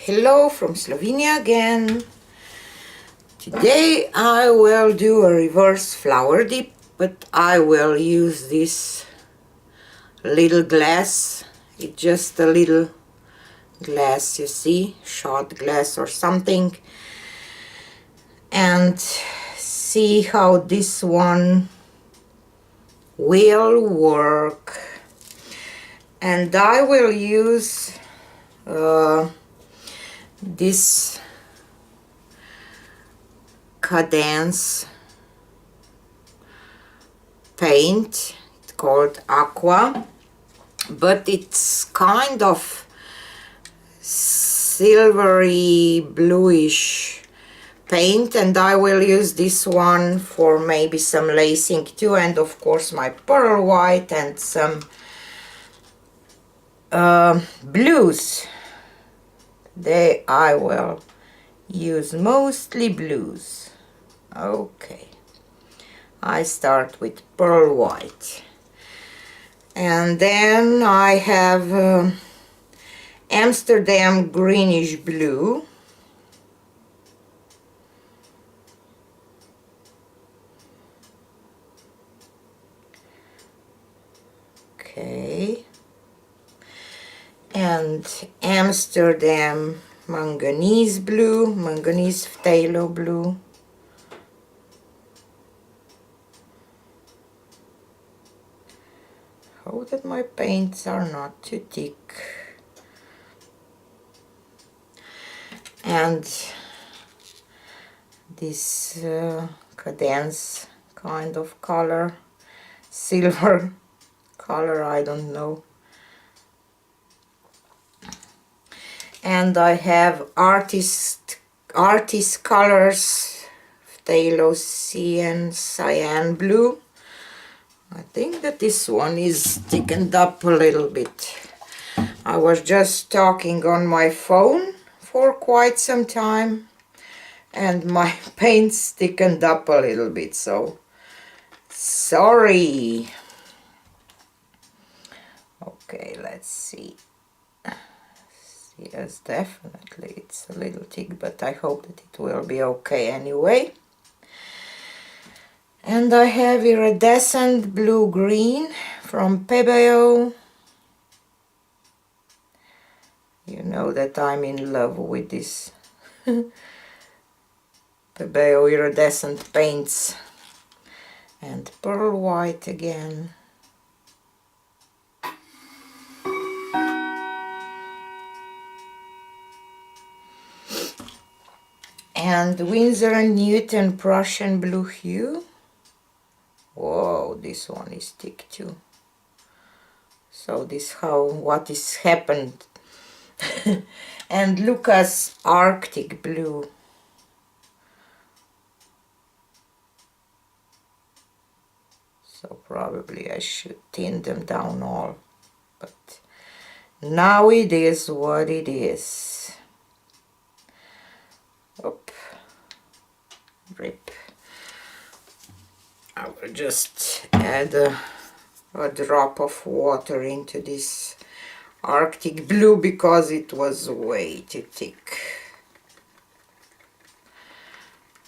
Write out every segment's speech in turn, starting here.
Hello from Slovenia again. Today I will do a reverse flower dip, but I will use this little glass. It's just a little glass, you see, shot glass or something, and see how this one will work. And I will use this Cadence paint. It's called Aqua, but it's kind of silvery bluish paint, and I will use this one for maybe some lacing too, and of course my pearl white and some blues. I will use mostly blues. Okay, I start with pearl white, and then I have Amsterdam greenish blue, okay, and Amsterdam manganese blue, manganese phthalo blue, hope that my paints are not too thick, and this Cadence kind of color, silver color, I don't know. And I have artist colors, phthalo cyan blue. I think that this one is thickened up a little bit. I was just talking on my phone for quite some time, and my paint's thickened up a little bit, so sorry. Okay, let's see. Yes, definitely it's a little thick, but I hope that it will be okay anyway. And I have iridescent blue-green from PAPER. You know that I'm in love with this PAPER iridescent paints. And pearl white again. And Winsor & Newton Prussian blue hue. Whoa, this one is thick too. So this what is happened. And Lucas Arctic blue. So probably I should thin them down all, but now it is what it is. Oop. Rip. I will just add a drop of water into this Arctic blue because it was way too thick.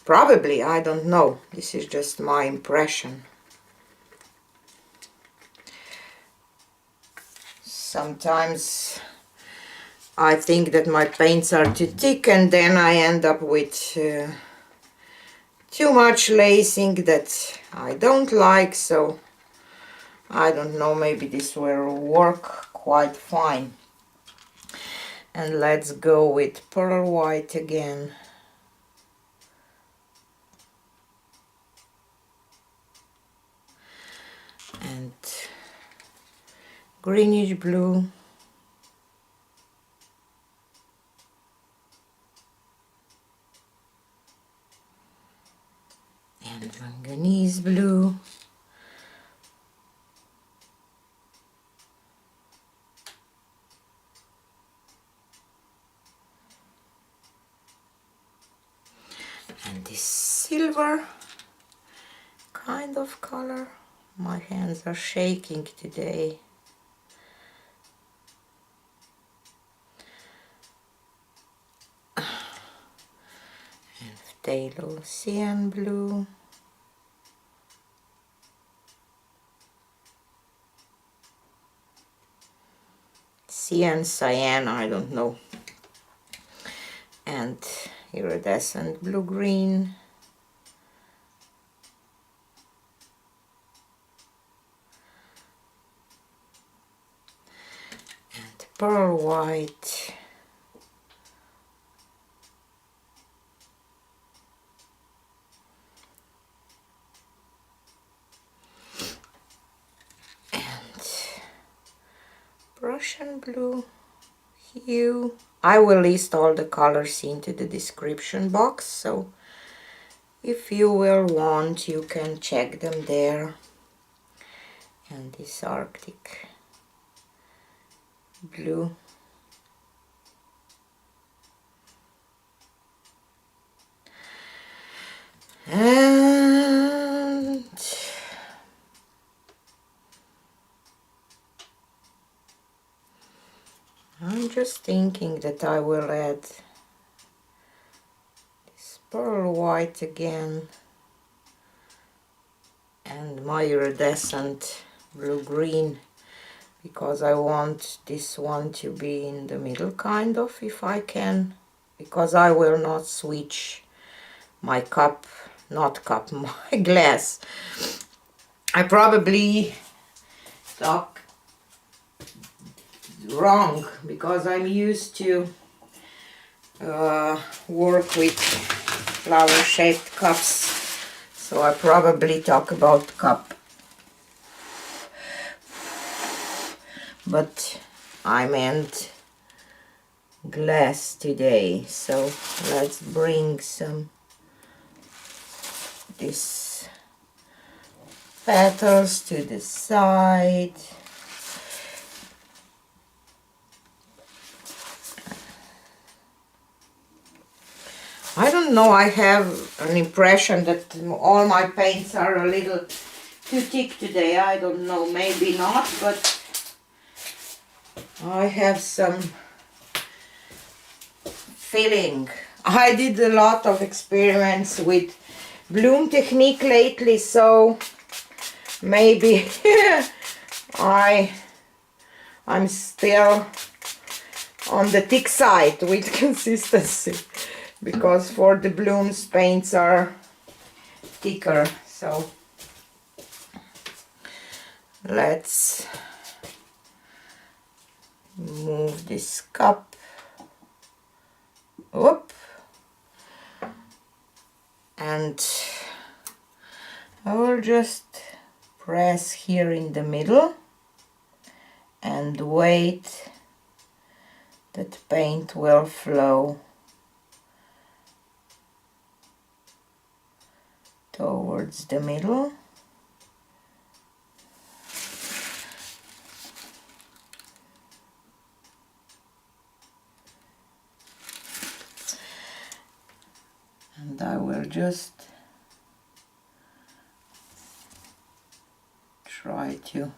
Probably, I don't know. This is just my impression. Sometimes I think that my paints are too thick, and then I end up with too much lacing that I don't like, so I don't know, maybe this will work quite fine. And let's go with pearl white again. And greenish blue. And manganese blue. And this silver kind of color. My hands are shaking today. phthalo cyan blue, cyan, I don't know, and iridescent blue-green, and pearl white, Russian blue hue. I will list all the colors into the description box, so if you will want, you can check them there. And this Arctic blue. And I'm just thinking that I will add this pearl white again and my iridescent blue-green, because I want this one to be in the middle, kind of, if I can, because I will not switch my cup, not cup, my glass. I probably talk wrong because I'm used to work with flower-shaped cups, so I probably talk about cup, but I meant glass today. So let's bring some these petals to the side. I don't know, I have an impression that all my paints are a little too thick today. I don't know, maybe not, but I have some feeling. I did a lot of experiments with bloom technique lately, so maybe I'm still on the thick side with consistency, because for the blooms paints are thicker. So let's move this cup up, and I will just press here in the middle and wait that paint will flow towards the middle. And I will just try to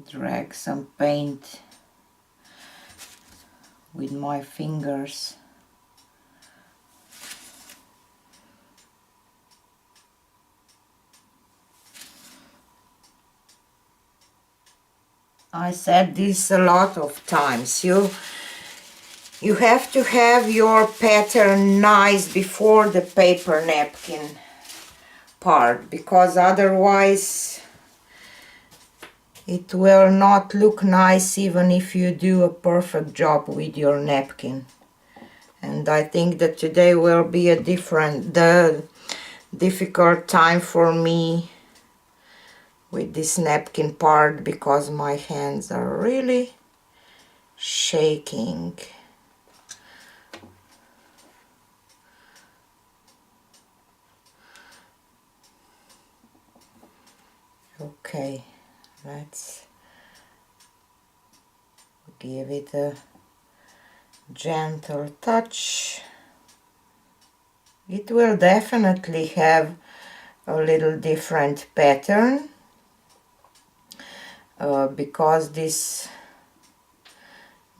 drag some paint with my fingers. I said this a lot of times. You have to have your pattern nice before the paper napkin part, because otherwise it will not look nice even if you do a perfect job with your napkin. And I think that today will be a difficult time for me with this napkin part, because my hands are really shaking. Okay, let's give it a gentle touch. It will definitely have a little different pattern because this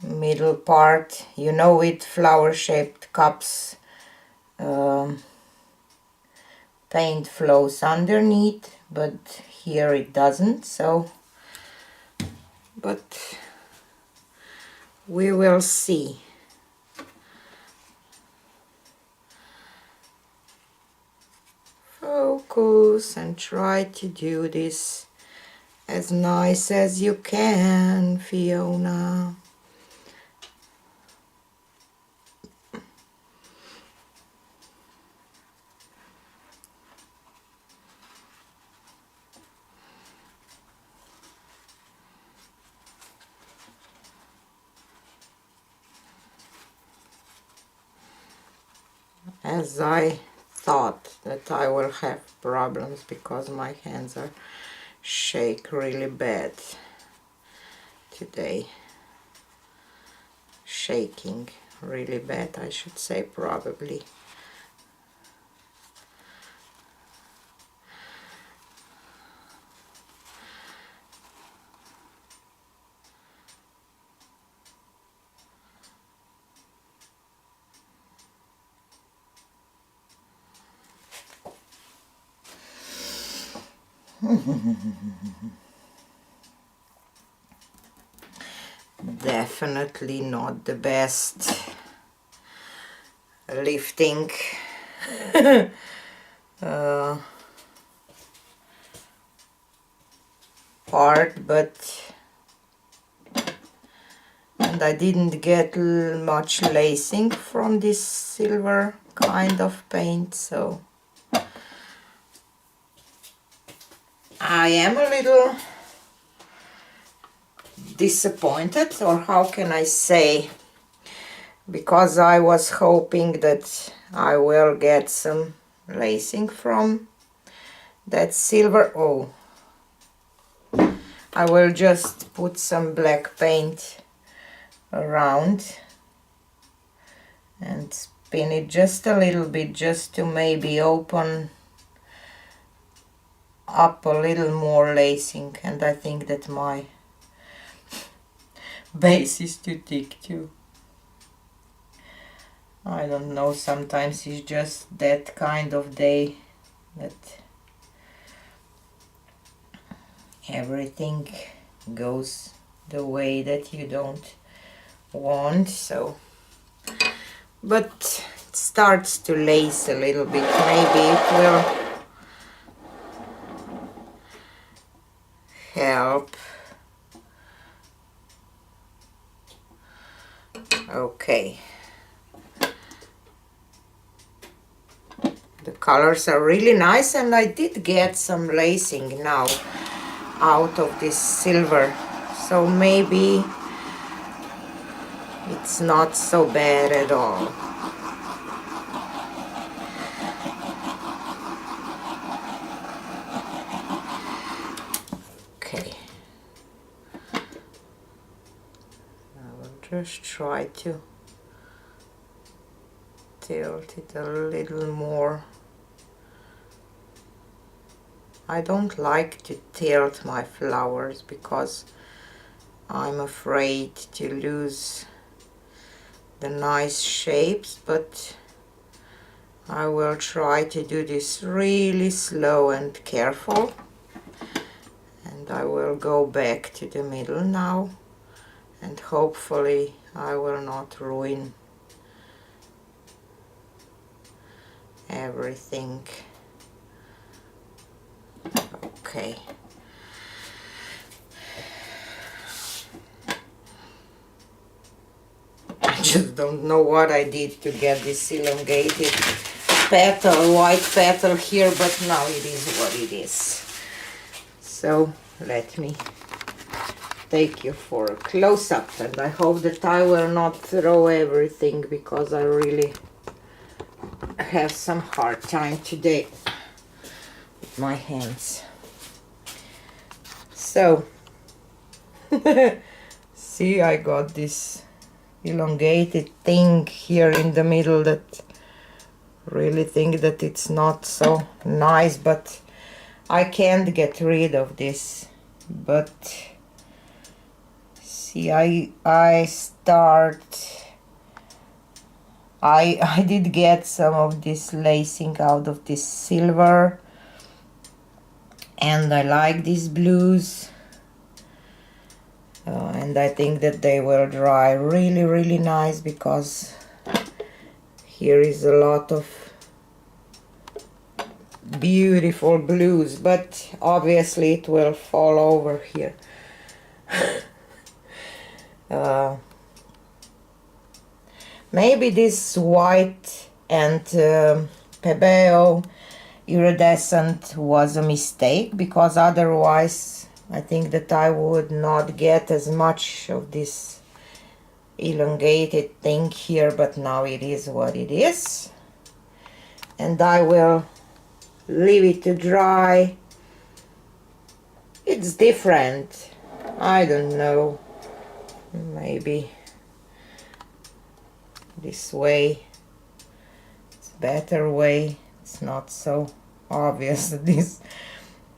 middle part. You know, with flower shaped cups, paint flows underneath, but here it doesn't, so but we will see. Focus and try to do this as nice as you can, Fiona. As I thought that I will have problems because my hands are shake really bad today. Shaking really bad, I should say, probably. Definitely not the best lifting part, but and I didn't get much lacing from this silver kind of paint, so I am a little disappointed, or how can I say, because I was hoping that I will get some lacing from that silver. Oh, I will just put some black paint around and spin it just a little bit, just to maybe open up a little more lacing. And I think that my base is too thick too. I don't know, sometimes it's just that kind of day that everything goes the way that you don't want, so but it starts to lace a little bit. Maybe it will help. Okay, the colors are really nice, and I did get some lacing now out of this silver, so maybe it's not so bad at all. Okay, I will just try to tilt it a little more. I don't like to tilt my flowers because I'm afraid to lose the nice shapes, but I will try to do this really slow and careful, and I will go back to the middle now, and hopefully I will not ruin everything. Okay. I just don't know what I did to get this elongated petal, white petal here, but now it is what it is. So let me take you for a close-up, and I hope that I will not throw everything, because I really have some hard time today with my hands. So see, I got this elongated thing here in the middle that really think that it's not so nice, but I can't get rid of this. But see see, I did get some of this lacing out of this silver, and I like these blues, and I think that they will dry really nice, because here is a lot of beautiful blues, but obviously it will fall over here. Maybe this white and Pebeo iridescent was a mistake, because otherwise I think that I would not get as much of this elongated thing here, but now it is what it is, and I will leave it to dry. It's different, I don't know, maybe this way, it's a better way. It's not so obvious that this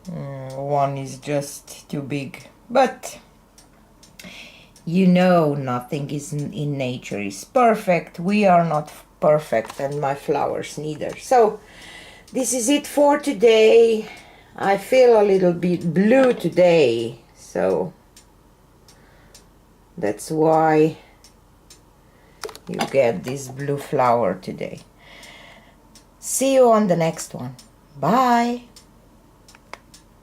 one is just too big, but you know, nothing is in nature is perfect. We are not perfect, and my flowers neither. So this is it for today. I feel a little bit blue today, so that's why you get this blue flower today. See you on the next one. Bye.